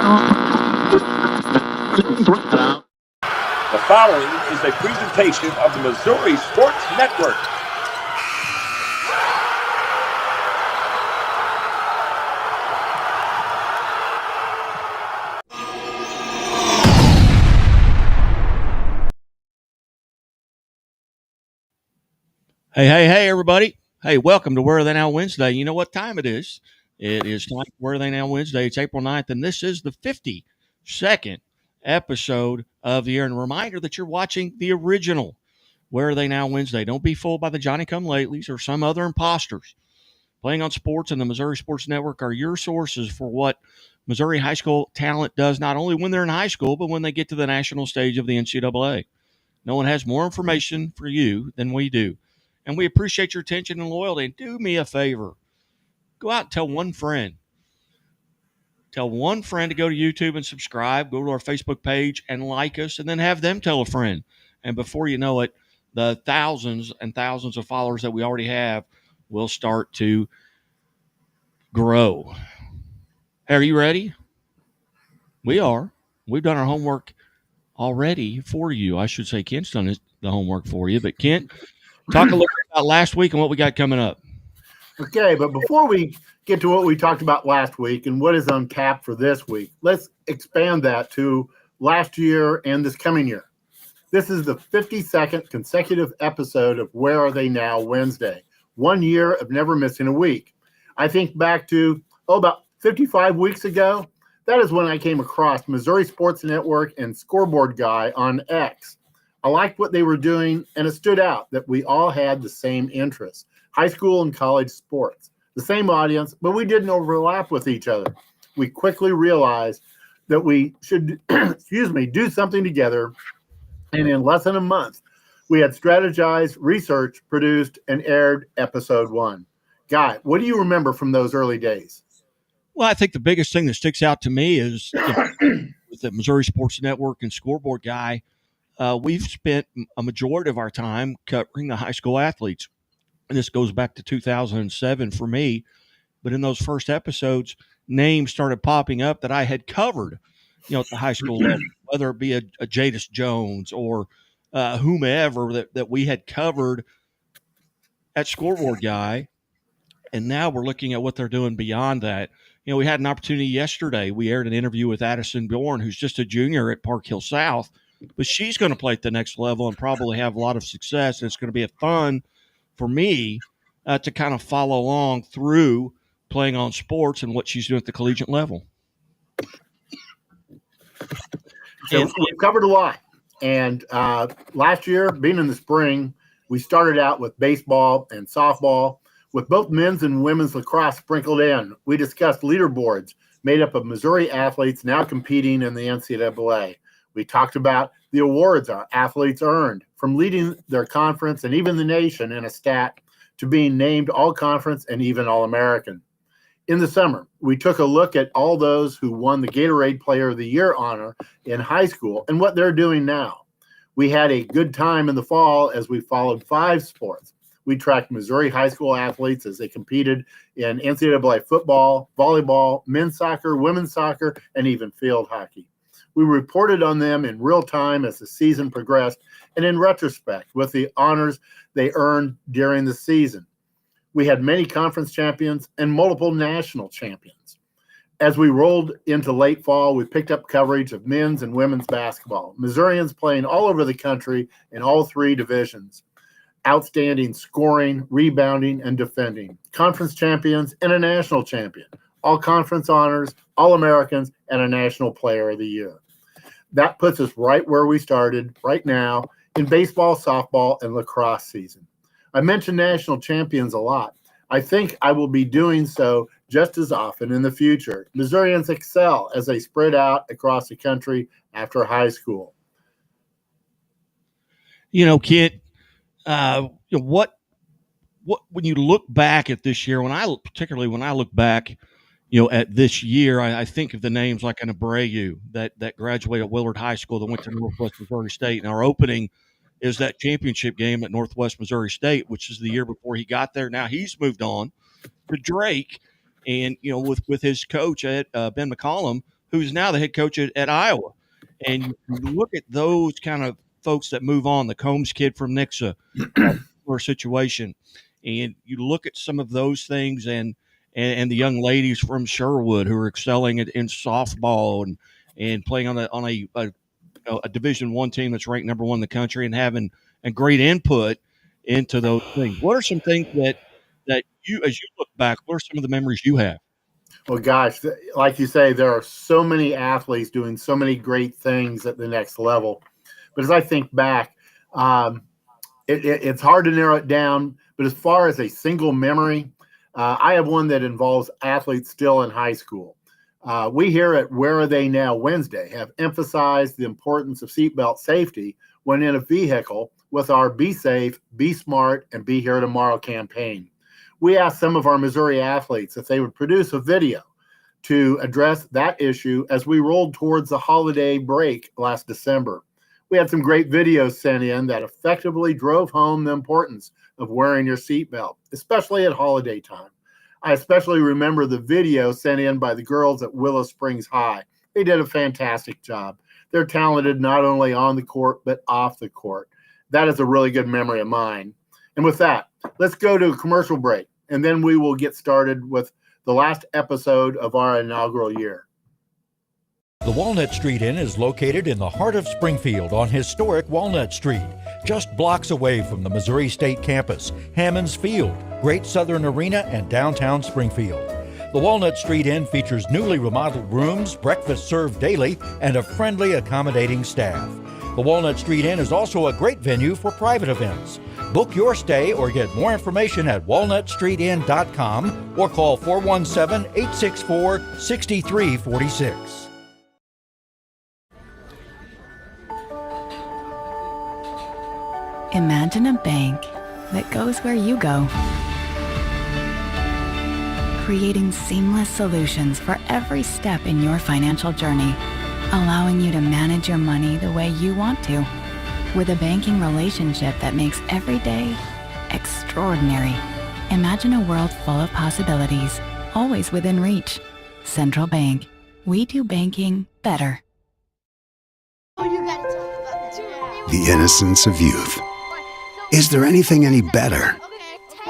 The following is a presentation of the Missouri Sports Network. Hey, everybody. Hey, welcome to Where Are They Now Wednesday. You know what time it is? It is time for Where Are They Now Wednesday. It's April 9th, and this is the 52nd episode of the year. And a reminder that you're watching the original Where Are They Now Wednesday. Don't be fooled by the Johnny-come-latelys or some other imposters. Playing on Sports and the Missouri Sports Network are your sources for what Missouri high school talent does, not only when they're in high school, but when they get to the national stage of the NCAA. No one has more information for you than we do. And we appreciate your attention and loyalty. And do me a favor. Go out and tell one friend. Tell one friend to go to YouTube and subscribe. Go to our Facebook page and like us. And then have them tell a friend. And before you know it, the thousands and thousands of followers that we already have will start to grow. Hey, are you ready? We are. We've done our homework already for you. I should say Kent's done the homework for you. But Kent, talk a little bit about last week and what we got coming up. Okay, but before we get to what we talked about last week and what is on tap for this week, let's expand that to last year and this coming year. This is the 52nd consecutive episode of Where Are They Now Wednesday, 1 year of never missing a week. I think back to, about 55 weeks ago, that is when I came across Missouri Sports Network and Scoreboard Guy on X. I liked what they were doing, and it stood out that we all had the same interests. High school and college sports, the same audience, but we didn't overlap with each other. We quickly realized that we should, do something together. And in less than a month, we had strategized, researched, produced, and aired episode 1. Guy, what do you remember from those early days? Well, I think the biggest thing that sticks out to me is with the Missouri Sports Network and Scoreboard Guy, we've spent a majority of our time covering the high school athletes. And this goes back to 2007 for me. But in those first episodes, names started popping up that I had covered, at the high school level, whether it be a Jadis Jones or whomever that we had covered at Scoreboard Guy. And now we're looking at what they're doing beyond that. We had an opportunity yesterday. We aired an interview with Addison Bourne, who's just a junior at Park Hill South, but she's going to play at the next level and probably have a lot of success. And it's going to be a fun for me to kind of follow along through playing on sports and what she's doing at the collegiate level. So we've covered a lot. And last year, being in the spring, we started out with baseball and softball, with both men's and women's lacrosse sprinkled in. We discussed leaderboards made up of Missouri athletes now competing in the NCAA. We talked about the awards our athletes earned, from leading their conference and even the nation in a stat to being named all-conference and even all-American. In the summer, we took a look at all those who won the Gatorade Player of the Year honor in high school and what they're doing now. We had a good time in the fall as we followed 5 sports. We tracked Missouri high school athletes as they competed in NCAA football, volleyball, men's soccer, women's soccer, and even field hockey. We reported on them in real time as the season progressed and in retrospect with the honors they earned during the season. We had many conference champions and multiple national champions. As we rolled into late fall, we picked up coverage of men's and women's basketball. Missourians playing all over the country in all 3 divisions. Outstanding scoring, rebounding, and defending. Conference champions and a national champion. All conference honors, all Americans, and a national player of the year. That puts us right where we started right now in baseball, softball, and lacrosse season. I mention national champions a lot. I think I will be doing so just as often in the future. Missourians excel as they spread out across the country after high school. Kent, what when you look back at this year, when I look back, at this year, I think of the names like an Abreu that graduated at Willard High School that went to Northwest Missouri State. And our opening is that championship game at Northwest Missouri State, which is the year before he got there. Now he's moved on to Drake. And, with his coach at Ben McCollum, who's now the head coach at Iowa. And you look at those kind of folks that move on, the Combs kid from Nixa, or situation, and you look at some of those things, and the young ladies from Sherwood who are excelling in softball and playing on a Division I team that's ranked number 1 in the country and having a great input into those things. What are some things that you, as you look back, what are some of the memories you have? Well, gosh, like you say, there are so many athletes doing so many great things at the next level. But as I think back, it's hard to narrow it down. But as far as a single memory, I have one that involves athletes still in high school. We here at Where Are They Now Wednesday have emphasized the importance of seatbelt safety when in a vehicle with our Be Safe, Be Smart, and Be Here Tomorrow campaign. We asked some of our Missouri athletes if they would produce a video to address that issue as we rolled towards the holiday break last December. We had some great videos sent in that effectively drove home the importance of wearing your seatbelt, especially at holiday time. I especially remember the video sent in by the girls at Willow Springs High. They did a fantastic job. They're talented not only on the court, but off the court. That is a really good memory of mine. And with that, let's go to a commercial break, and then we will get started with the last episode of our inaugural year. The Walnut Street Inn is located in the heart of Springfield on historic Walnut Street, just blocks away from the Missouri State Campus, Hammonds Field, Great Southern Arena, and downtown Springfield. The Walnut Street Inn features newly remodeled rooms, breakfast served daily, and a friendly, accommodating staff. The Walnut Street Inn is also a great venue for private events. Book your stay or get more information at walnutstreetinn.com or call 417-864-6346. Imagine a bank that goes where you go, creating seamless solutions for every step in your financial journey, allowing you to manage your money the way you want to, with a banking relationship that makes every day extraordinary. Imagine a world full of possibilities, always within reach. Central Bank. We do banking better. The innocence of youth. Is there anything any better?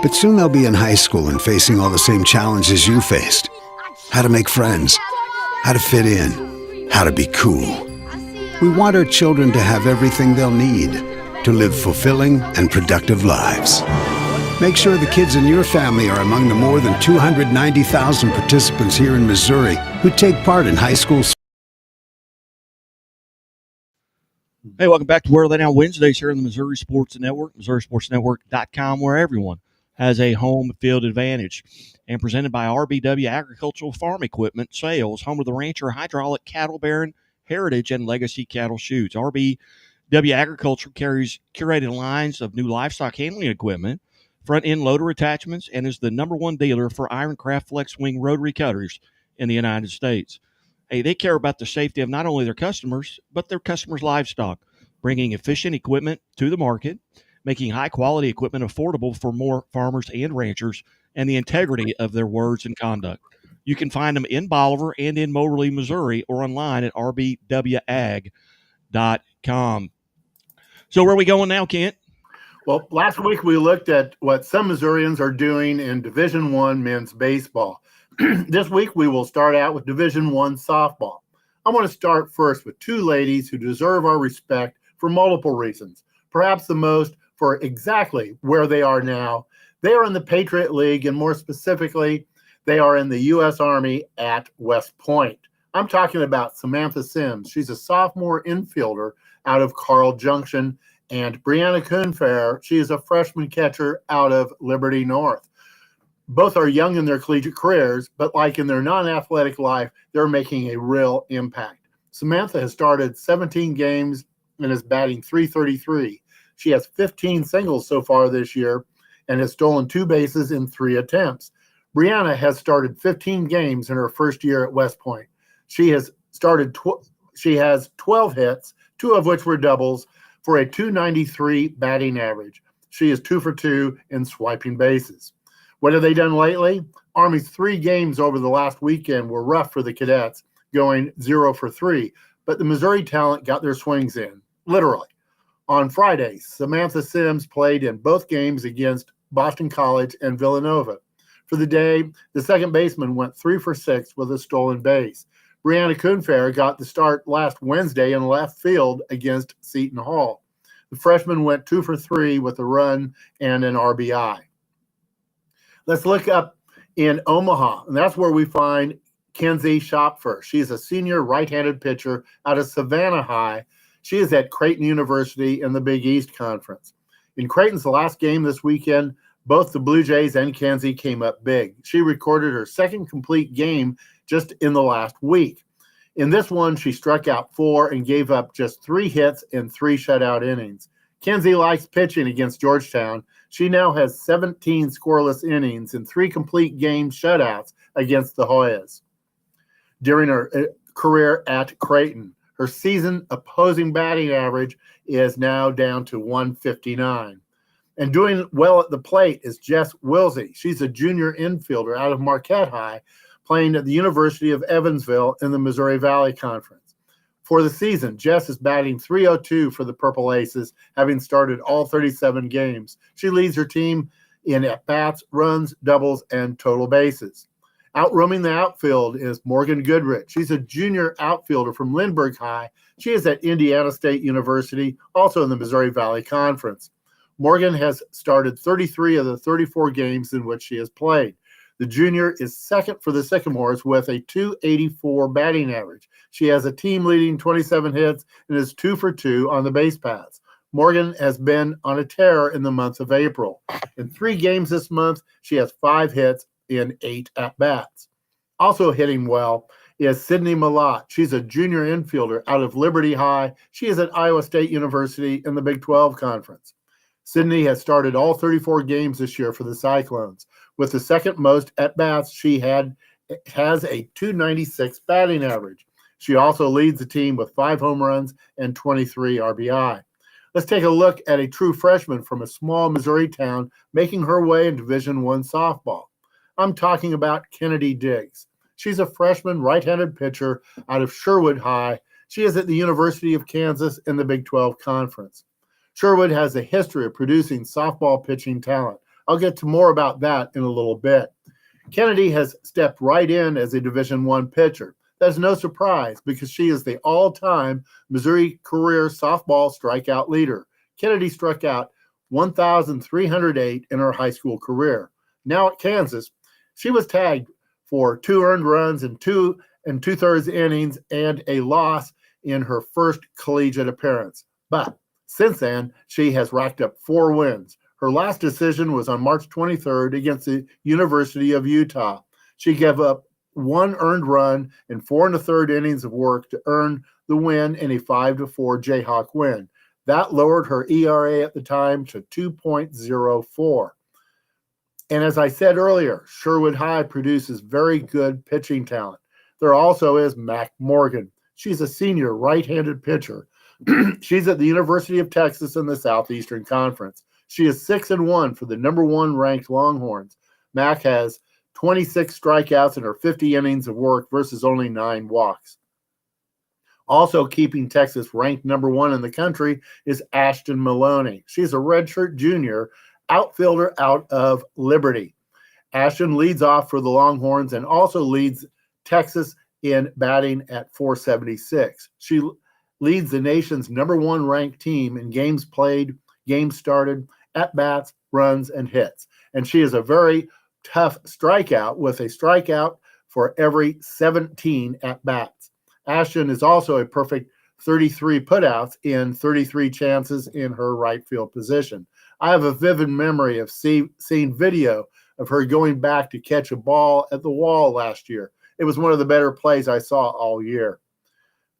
But soon they'll be in high school and facing all the same challenges you faced. How to make friends, how to fit in, how to be cool. We want our children to have everything they'll need to live fulfilling and productive lives. Make sure the kids in your family are among the more than 290,000 participants here in Missouri who take part in high school. Hey, welcome back to Where Are They Now Wednesdays here on the Missouri Sports Network, MissouriSportsNetwork.com, where everyone has a home field advantage. And presented by RBW Agricultural Farm Equipment Sales, home of the Rancher Hydraulic Cattle Baron, Heritage, and Legacy Cattle Chutes. RBW Agriculture carries curated lines of new livestock handling equipment, front-end loader attachments, and is the #1 dealer for Ironcraft Flex Wing rotary cutters in the United States. Hey, they care about the safety of not only their customers, but their customers' livestock, bringing efficient equipment to the market, making high-quality equipment affordable for more farmers and ranchers, and the integrity of their words and conduct. You can find them in Bolivar and in Moberly, Missouri, or online at rbwag.com. So where are we going now, Kent? Well, last week we looked at what some Missourians are doing in Division I men's baseball. This week we will start out with Division I softball. I want to start first with two ladies who deserve our respect for multiple reasons, perhaps the most for exactly where they are now. They are in the Patriot League, and more specifically, they are in the U.S. Army at West Point. I'm talking about Samantha Sims. She's a sophomore infielder out of Carl Junction, and Brianna Kuhnfair, she is a freshman catcher out of Liberty North. Both are young in their collegiate careers, but like in their non-athletic life, they're making a real impact. Samantha has started 17 games and is batting .333. She has 15 singles so far this year and has stolen 2 bases in 3 attempts. Brianna has started 15 games in her first year at West Point. She has 12 hits, 2 of which were doubles, for a .293 batting average. She is 2 for 2 in swiping bases. What have they done lately? Army's 3 games over the last weekend were rough for the cadets. going 0 for 3. But the Missouri talent got their swings in, literally. On Friday, Samantha Sims played in both games against Boston College and Villanova. For the day, the second baseman went 3 for 6 with a stolen base. Brianna Kuhnfair got the start last Wednesday in left field against Seton Hall. The freshman went 2 for 3 with a run and an RBI. Let's look up in Omaha, and that's where we find Kenzie Schopfer. She's a senior right-handed pitcher out of Savannah High. She is at Creighton University in the Big East Conference. In Creighton's last game this weekend, both the Blue Jays and Kenzie came up big. She recorded her second complete game just in the last week. In this one, she struck out 4 and gave up just 3 hits in 3 shutout innings. Kenzie likes pitching against Georgetown. She now has 17 scoreless innings and 3 complete game shutouts against the Hoyas. During her career at Creighton, her season opposing batting average is now down to 159. And doing well at the plate is Jess Wilsey. She's a junior infielder out of Marquette High, playing at the University of Evansville in the Missouri Valley Conference. For the season, Jess is batting .302 for the Purple Aces, having started all 37 games. She leads her team in at-bats, runs, doubles, and total bases. Outroaming the outfield is Morgan Goodrich. She's a junior outfielder from Lindbergh High. She is at Indiana State University, also in the Missouri Valley Conference. Morgan has started 33 of the 34 games in which she has played. The junior is second for the Sycamores with a .284 batting average. She has a team-leading 27 hits and is 2 for 2 on the base paths. Morgan has been on a tear in the month of April. In 3 games this month, she has 5 hits in 8 at-bats. Also hitting well is Sydney Malott. She's a junior infielder out of Liberty High. She is at Iowa State University in the Big 12 Conference. Sydney has started all 34 games this year for the Cyclones. With the second most at-bats, she has a .296 batting average. She also leads the team with 5 home runs and 23 RBI. Let's take a look at a true freshman from a small Missouri town making her way in Division I softball. I'm talking about Kennedy Diggs. She's a freshman right-handed pitcher out of Sherwood High. She is at the University of Kansas in the Big 12 Conference. Sherwood has a history of producing softball pitching talent. I'll get to more about that in a little bit. Kennedy has stepped right in as a Division I pitcher. That's no surprise because she is the all-time Missouri career softball strikeout leader. Kennedy struck out 1,308 in her high school career. Now at Kansas, she was tagged for 2 earned runs and 2 2/3 innings and a loss in her first collegiate appearance. But since then, she has racked up 4 wins. Her last decision was on March 23rd against the University of Utah. She gave up 1 earned run and 4 1/3 innings of work to earn the win in a 5-4 Jayhawk win. That lowered her ERA at the time to 2.04. And as I said earlier, Sherwood High produces very good pitching talent. There also is Mac Morgan. She's a senior right-handed pitcher. She's at the University of Texas in the Southeastern Conference. She is 6-1 for the number 1 ranked Longhorns. Mac has 26 strikeouts in her 50 innings of work versus only 9 walks. Also keeping Texas ranked number 1 in the country is Ashton Maloney. She's a redshirt junior outfielder out of Liberty. Ashton leads off for the Longhorns and also leads Texas in batting at .476. She leads the nation's number 1 ranked team in games played, games started, at-bats, runs, and hits. And she is a very tough strikeout with a strikeout for every 17 at-bats. Ashton is also a perfect 33 putouts in 33 chances in her right field position. I have a vivid memory of seeing video of her going back to catch a ball at the wall last year. It was one of the better plays I saw all year.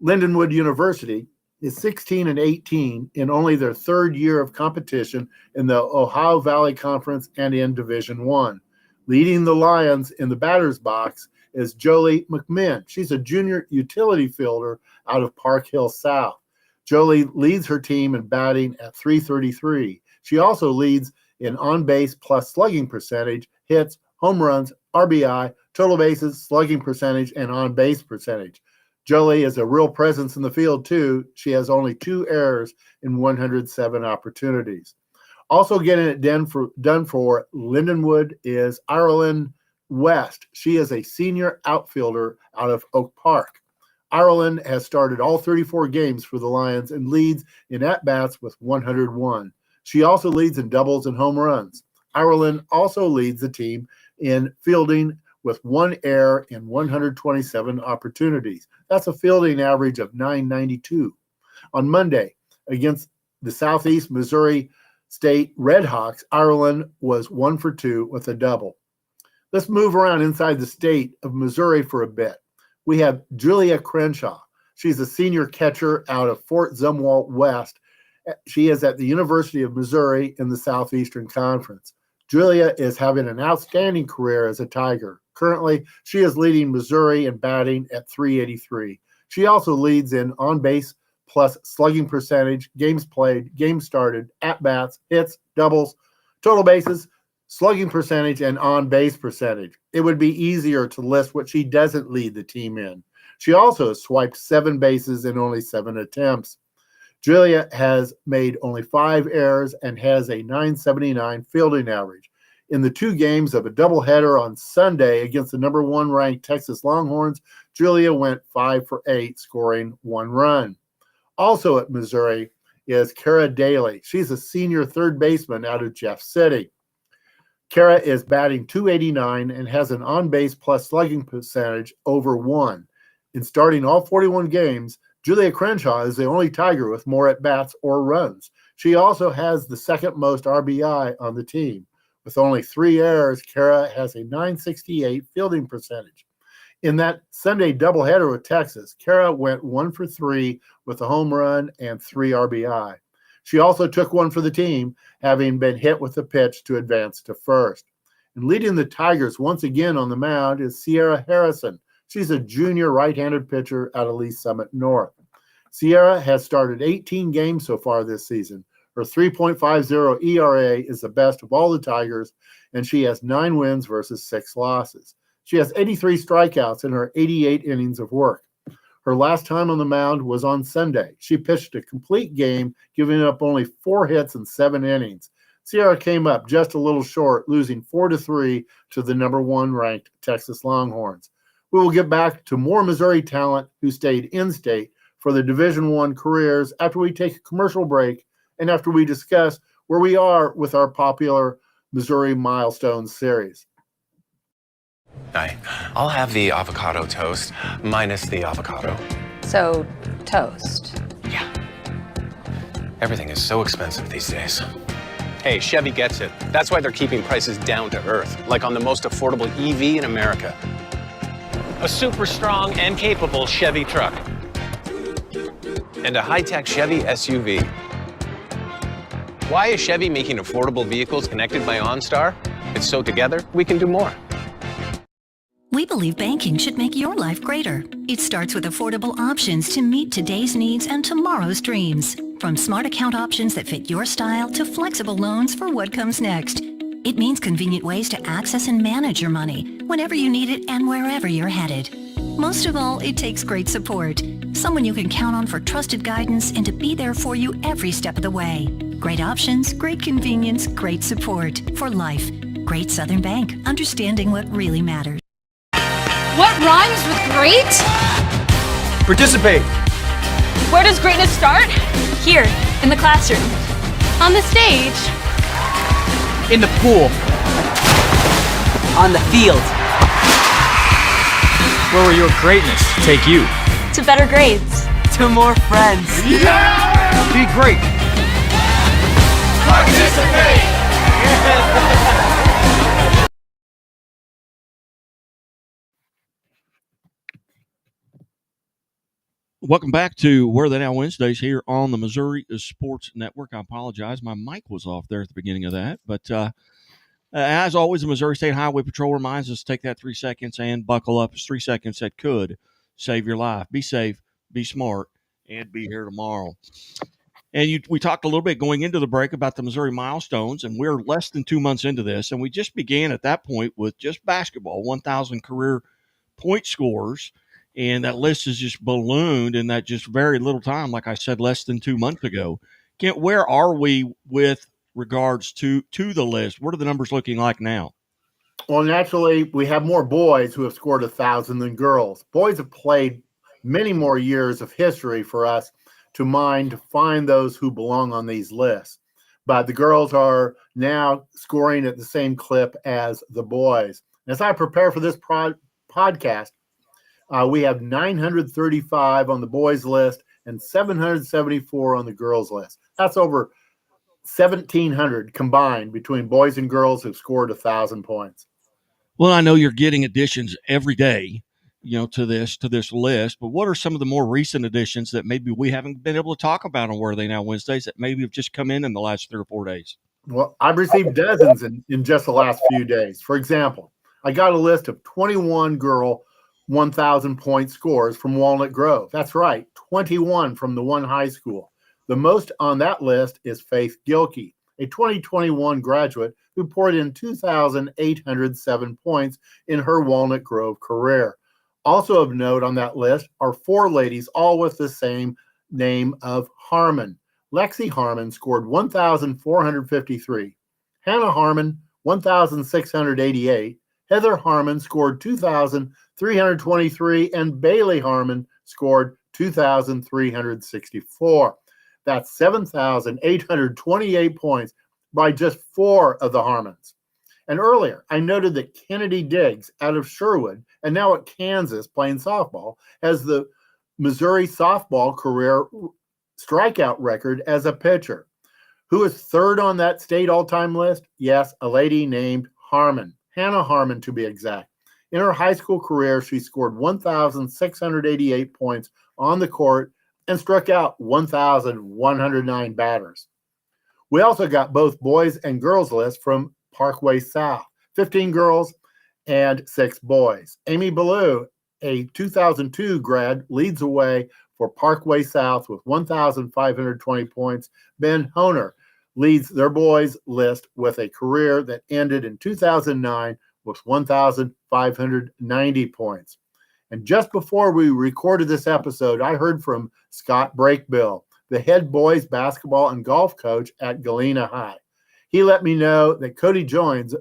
Lindenwood University is 16-18 in only their 3rd year of competition in the Ohio Valley Conference and in Division I. Leading the Lions in the batter's box is Jolie McMinn. She's a junior utility fielder out of Park Hill South. Jolie leads her team in batting at .333. She also leads in on-base plus slugging percentage, hits, home runs, RBI, total bases, slugging percentage, and on-base percentage. Jolie is a real presence in the field, too. She has only 2 errors in 107 opportunities. Also getting it done for Lindenwood is Ireland West. She is a senior outfielder out of Oak Park. Ireland has started all 34 games for the Lions and leads in at-bats with 101. She also leads in doubles and home runs. Ireland also leads the team in fielding with 1 error in 127 opportunities. That's a fielding average of .992. On Monday, against the Southeast Missouri State Redhawks, Ireland was 1 for 2 with a double. Let's move around inside the state of Missouri for a bit. We have Julia Crenshaw. She's a senior catcher out of Fort Zumwalt West. She is at the University of Missouri in the Southeastern Conference. Julia is having an outstanding career as a Tiger. Currently, she is leading Missouri in batting at .383. She also leads in on-base plus slugging percentage, games played, games started, at-bats, hits, doubles, total bases, slugging percentage, and on-base percentage. It would be easier to list what she doesn't lead the team in. She also swiped 7 bases in only 7 attempts. Julia has made only 5 errors and has a .979 fielding average. In the 2 games of a doubleheader on Sunday against the number 1 ranked Texas Longhorns, Julia went 5 for 8, scoring 1 run. Also at Missouri is Kara Daly. She's a senior third baseman out of Jeff City. Kara is batting .289 and has an on-base plus slugging percentage over 1. In starting all 41 games, Julia Crenshaw is the only Tiger with more at-bats or runs. She also has the second most RBI on the team. With only 3 errors, Kara has a .968 fielding percentage. In that Sunday doubleheader with Texas, Kara went 1 for 3 with a home run and 3 RBI. She also took one for the team, having been hit with a pitch to advance to first. And leading the Tigers once again on the mound is Sierra Harrison. She's a junior right-handed pitcher out of Lee Summit North. Sierra has started 18 games so far this season. Her 3.50 ERA is the best of all the Tigers, and she has 9 wins versus 6 losses. She has 83 strikeouts in her 88 innings of work. Her last time on the mound was on Sunday. She pitched a complete game, giving up only 4 hits in 7 innings. Sierra came up just a little short, losing 4-3 to the number 1 ranked Texas Longhorns. We will get back to more Missouri talent who stayed in-state for their Division I careers after we take a commercial break and after we discuss where we are with our popular Missouri Milestones series. Hi, I'll have the avocado toast minus the avocado. So, toast. Yeah. Everything is so expensive these days. Hey, Chevy gets it. That's why they're keeping prices down to earth, like on the most affordable EV in America. A super strong and capable Chevy truck. And a high-tech Chevy SUV. Why is Chevy making affordable vehicles connected by OnStar? It's so together we can do more. We believe banking should make your life greater. It starts with affordable options to meet today's needs and tomorrow's dreams. From smart account options that fit your style to flexible loans for what comes next. It means convenient ways to access and manage your money whenever you need it and wherever you're headed. Most of all, it takes great support. Someone you can count on for trusted guidance and to be there for you every step of the way. Great options, great convenience, great support for life. Great Southern Bank, understanding what really matters. What rhymes with great? Participate. Where does greatness start? Here, in the classroom. On the stage. In the pool. On the field. Where will your greatness take you? To better grades. To more friends. Yeah! Be great. Participate! Welcome back to Where They Now Wednesdays here on the Missouri Sports Network. I apologize. My mic was off there at the beginning of that. But as always, the Missouri State Highway Patrol reminds us to take that 3 seconds and buckle up. It's 3 seconds that could save your life. Be safe, be smart, and be here tomorrow. And we talked a little bit going into the break about the Missouri Milestones, and we're less than 2 months into this. And we just began at that point with just basketball, 1,000 career point scorers. and that list has just ballooned in that just very little time. Like I said, less than 2 months ago. Kent, where are we with regards to the list? What are the numbers looking like now? Well, naturally, we have more boys who have scored 1,000 than girls. Boys have played many more years of history for us to mine to find those who belong on these lists. But the girls are now scoring at the same clip as the boys. As I prepare for this podcast, we have 935 on the boys list and 774 on the girls list. That's over 1,700 combined between boys and girls who've scored 1,000 points. Well, I know you're getting additions every day, to this list, but what are some of the more recent additions that maybe we haven't been able to talk about on Where Are They Now Wednesdays that maybe have just come in the last 3 or 4 days? Well, I've received dozens in just the last few days. For example, I got a list of 21 girl 1,000 point scores from Walnut Grove. That's right, 21 from the one high school. The most on that list is Faith Gilkey, a 2021 graduate who poured in 2,807 points in her Walnut Grove career. Also of note on that list are 4 ladies, all with the same name of Harmon. Lexi Harmon scored 1,453. Hannah Harmon, 1,688. Heather Harmon scored 2,323. And Bailey Harmon scored 2,364. That's 7,828 points by just 4 of the Harmons. And earlier, I noted that Kennedy Diggs out of Sherwood and now at Kansas playing softball has the Missouri softball career strikeout record as a pitcher. Who is third on that state all-time list? Yes, a lady named Harmon, Hannah Harmon to be exact. In her high school career, she scored 1,688 points on the court and struck out 1,109 batters. We also got both boys and girls lists from Parkway South, 15 girls and 6 boys. Amy Ballou, a 2002 grad, leads the way for Parkway South with 1,520 points. Ben Honer leads their boys list with a career that ended in 2009 with 1,590 points. And just before we recorded this episode, I heard from Scott Brakebill, the head boys basketball and golf coach at Galena High. He let me know that Cody Jones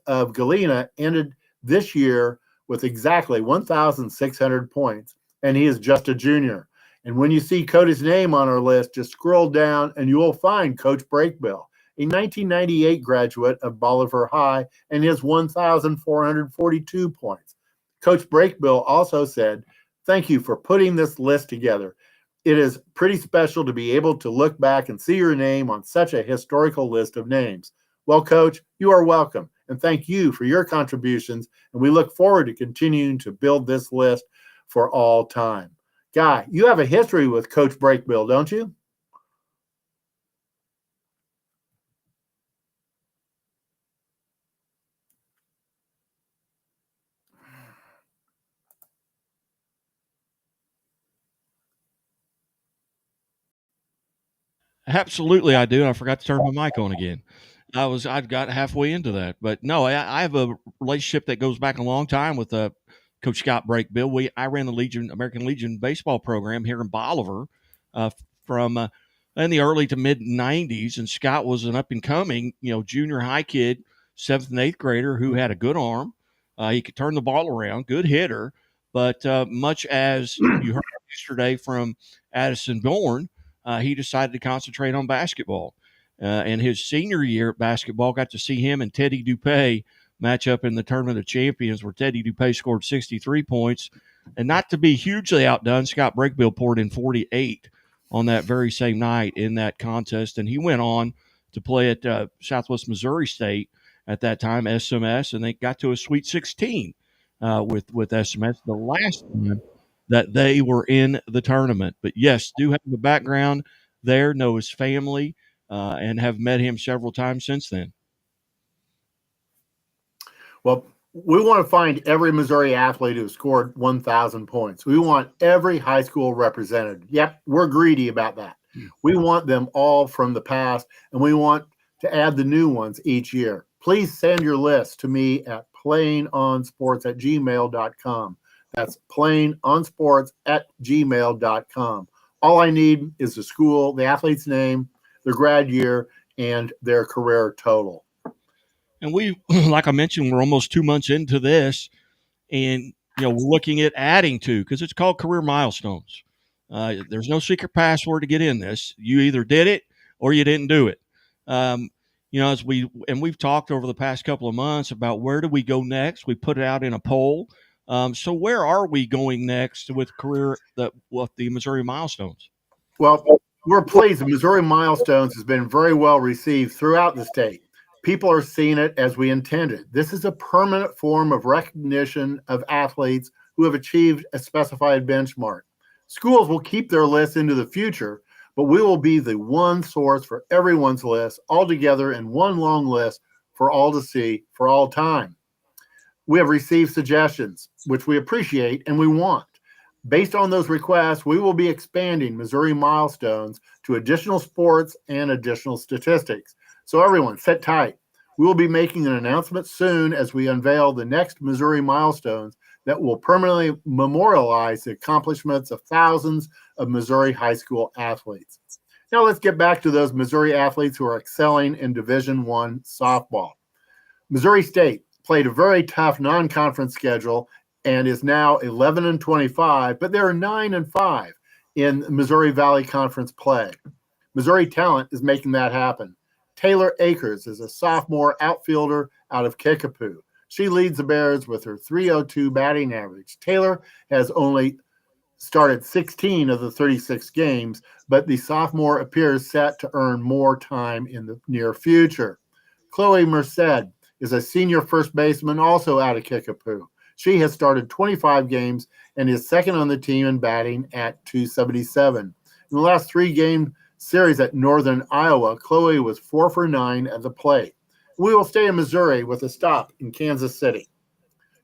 of Galena ended this year with exactly 1,600 points, and he is just a junior. And when you see Cody's name on our list, just scroll down and you will find Coach Brakebill, a 1998 graduate of Bolivar High, and his 1,442 points. Coach Brakebill also said, "Thank you for putting this list together. It is pretty special to be able to look back and see your name on such a historical list of names." Well, Coach, you are welcome, and thank you for your contributions, and we look forward to continuing to build this list for all time. Guy, you have a history with Coach Brakebill, don't you? Absolutely, I do. I forgot to turn my mic on again. I'd got halfway into that, but no, I have a relationship that goes back a long time with Coach Scott Brakebill. I ran the American Legion baseball program here in Bolivar from in the early to mid '90s, and Scott was an up and coming, junior high kid, 7th and 8th grader who had a good arm. He could turn the ball around, good hitter, but much as you heard yesterday from Addison Bourne. He decided to concentrate on basketball. And his senior year at basketball, got to see him and Teddy Dupay match up in the Tournament of Champions, where Teddy Dupay scored 63 points. And not to be hugely outdone, Scott Brakebill poured in 48 on that very same night in that contest. And he went on to play at Southwest Missouri State at that time, SMS, and they got to a Sweet 16 with SMS the last time that they were in the tournament. But yes, do have the background there, know his family, and have met him several times since then. Well, we want to find every Missouri athlete who scored 1,000 points. We want every high school represented. Yep, we're greedy about that. We want them all from the past, and we want to add the new ones each year. Please send your list to me at playingonsports@gmail.com. That's plainonsports@gmail.com. All I need is the school, the athlete's name, their grad year, and their career total. And we, like I mentioned, we're almost 2 months into this, and we're looking at adding to, because it's called career milestones. There's no secret password to get in this. You either did it or you didn't do it. As we've talked over the past couple of months about where do we go next. We put it out in a poll. So where are we going next with the Missouri Milestones? Well, we're pleased. The Missouri Milestones has been very well received throughout the state. People are seeing it as we intended. This is a permanent form of recognition of athletes who have achieved a specified benchmark. Schools will keep their lists into the future, but we will be the one source for everyone's list, all together in one long list for all to see for all time. We have received suggestions, which we appreciate and we want. Based on those requests, we will be expanding Missouri Milestones to additional sports and additional statistics. So everyone, sit tight. We will be making an announcement soon as we unveil the next Missouri Milestones that will permanently memorialize the accomplishments of thousands of Missouri high school athletes. Now let's get back to those Missouri athletes who are excelling in Division I softball. Missouri State played a very tough non-conference schedule and is now 11-25, but they're 9-5 in Missouri Valley Conference play. Missouri Talent is making that happen. Taylor Akers is a sophomore outfielder out of Kickapoo. She leads the Bears with her .302 batting average. Taylor has only started 16 of the 36 games, but the sophomore appears set to earn more time in the near future. Chloe Merced is a senior first baseman also out of Kickapoo. She has started 25 games and is second on the team in batting at .277. In the last 3-game series at Northern Iowa, Chloe was 4 for 9 at the plate. We will stay in Missouri with a stop in Kansas City.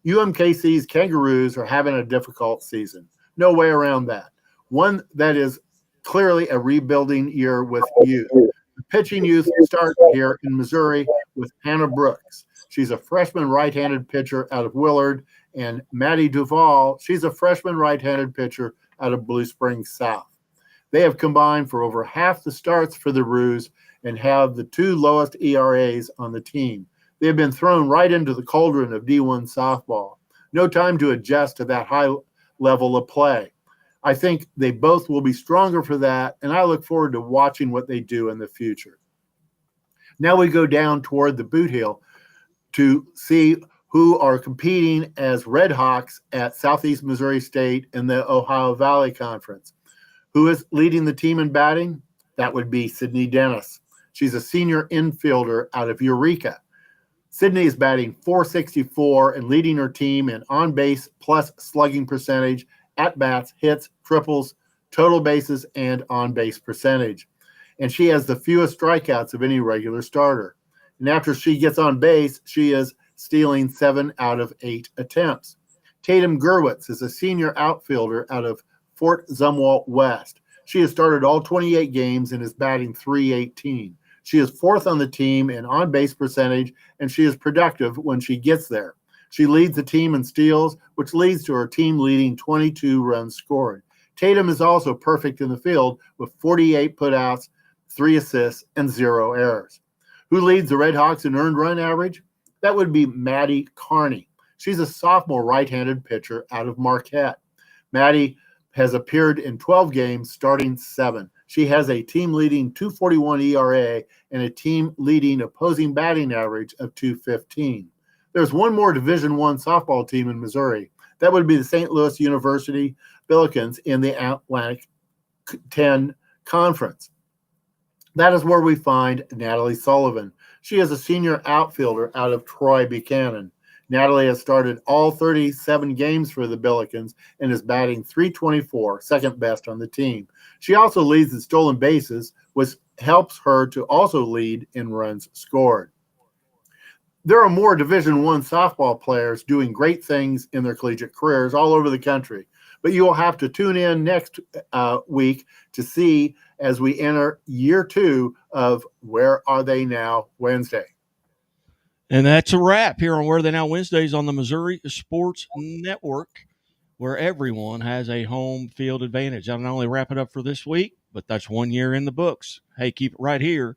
UMKC's Kangaroos are having a difficult season. No way around that. One that is clearly a rebuilding year with youth. The pitching youth start here in Missouri with Hannah Brooks. She's a freshman right-handed pitcher out of Willard, and Maddie Duvall, she's a freshman right-handed pitcher out of Blue Springs South. They have combined for over half the starts for the Roos and have the 2 lowest ERAs on the team. They have been thrown right into the cauldron of D1 softball. No time to adjust to that high level of play. I think they both will be stronger for that, and I look forward to watching what they do in the future. Now we go down toward the boot heel to see who are competing as Red Hawks at Southeast Missouri State in the Ohio Valley Conference. Who is leading the team in batting? That would be Sydney Dennis. She's a senior infielder out of Eureka. Sydney is batting .464 and leading her team in on-base plus slugging percentage, at-bats, hits, triples, total bases, and on-base percentage. And she has the fewest strikeouts of any regular starter. And after she gets on base, she is stealing 7 out of 8 attempts. Tatum Gerwitz is a senior outfielder out of Fort Zumwalt West. She has started all 28 games and is batting .318. She is 4th on the team in on-base percentage, and she is productive when she gets there. She leads the team in steals, which leads to her team-leading 22 runs scored. Tatum is also perfect in the field with 48 putouts, 3 assists, and 0 errors. Who leads the Red Hawks in earned run average? That would be Maddie Carney. She's a sophomore right-handed pitcher out of Marquette. Maddie has appeared in 12 games, starting 7. She has a team-leading .241 ERA and a team-leading opposing batting average of .215. There's one more Division I softball team in Missouri. That would be the St. Louis University Billikens in the Atlantic 10 Conference. That is where we find Natalie Sullivan. She is a senior outfielder out of Troy Buchanan. Natalie has started all 37 games for the Billikens and is batting .324, second best on the team. She also leads in stolen bases, which helps her to also lead in runs scored. There are more Division I softball players doing great things in their collegiate careers all over the country, but you will have to tune in next week to see as we enter year 2 of Where Are They Now Wednesday. And that's a wrap here on Where Are They Now Wednesdays on the Missouri Sports Network. where everyone has a home field advantage. I'll not only wrap it up for this week, but that's 1 year in the books. Hey, keep it right here